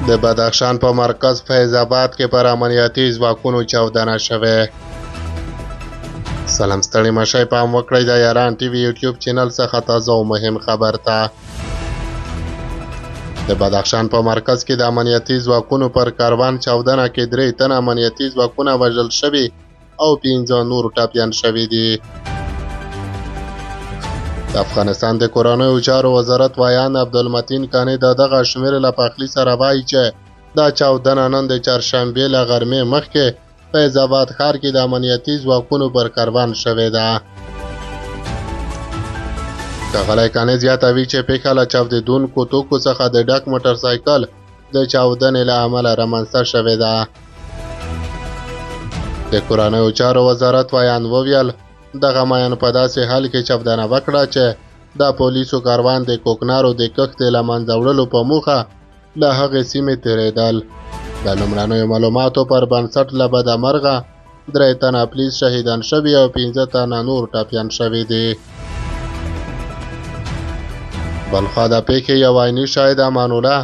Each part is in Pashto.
د بدخشان په مرکز فیض آباد کې پر امنیتي ځواکونو چاودنه شوې. سلام ستړي مشئ پام وکړئ د یاران ټي وي یوټیوب چینل څخه تازه او مهم خبر ته. د بدخشان په مرکز کې د امنیتي ځواکونو پر کاروان چاودنه کې 3 تنه امنیتي ځواکونه وژل شوي او 15 نور ټپیان شوي دي. د افغانستان د کورنیو چارو وزارت وایان عبدالمتین کانی د دغه شمېر له پخلي سره وایي چې دا چاودنه نن د چهارشنبې له غرمې مخکې فیض آباد ښار کې د امنیتي ځواکونو پر کاروان شوې ده. ښاغلی کانی زیاتوي چې پیښه له چاودېدونکو توکو څخه د ډک موټرسایکل د چاودنې له امله رامنځته شوې ده. د کورنیو چارو وزارت وایان وویل دغه ماین په داسې حال کې چاودنه وکړه چې د پولیسو کاروان د کوکنارو د کښت له منځه وړلو په موخه له هغې سیمې تېرېدل. د لومړنیو معلوماتو پر بنسټ له بده مرغه 3 تنه پولیس شهیدان شوي او 15 تنه نور ټپیان شوي دي. بلخوا د پیښې یو عیني شاهد امان الله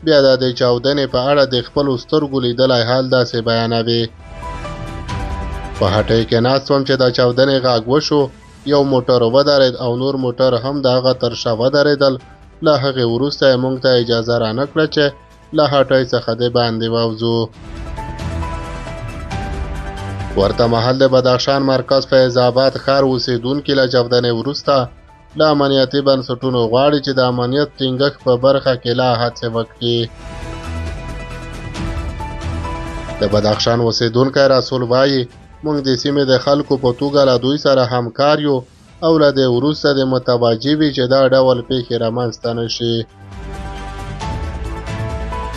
بیا د دې چاودنې په اړه د خپلو سترګو لیدلی حال داسې بیانوي. په هټۍ کې ناست وم چې د چاودنې غږ وشو، یو موټر ودرېد او نور موټر هم د هغه تر شا ودرېدل. له هغې وروسته یې موږ ته اجازه رانه کړه چې له هټۍ څخه د باندې ووځو. ورته مهال د بدخشان مرکز فیض آباد ښار اوسېدونکي له چاودنې وروسته له امنیتي بنسټونو غواړي چې د امنیت ټینګښت په برخه کې لا هڅې وکړي. د بدخشان اوسېدونکی رسول وایي موږ د سیمې د خلکو په توګه له دوی سره همکار یو او له دې وروسته د متوجه وي چې دا ډول پیښې رامنځته نه شي.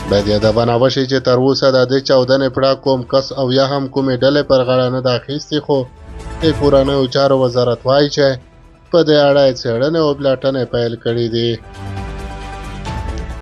باید یادونه وشي چې تر اوسه د دې چاودنې پړه کوم کس او یا هم کومې ډلې پر غاړه نه ده اخیستې، خو د کورنیو چارو وزارت وایي چې په دې اړه یې څېړنې او پلټنې پیل کړي دي.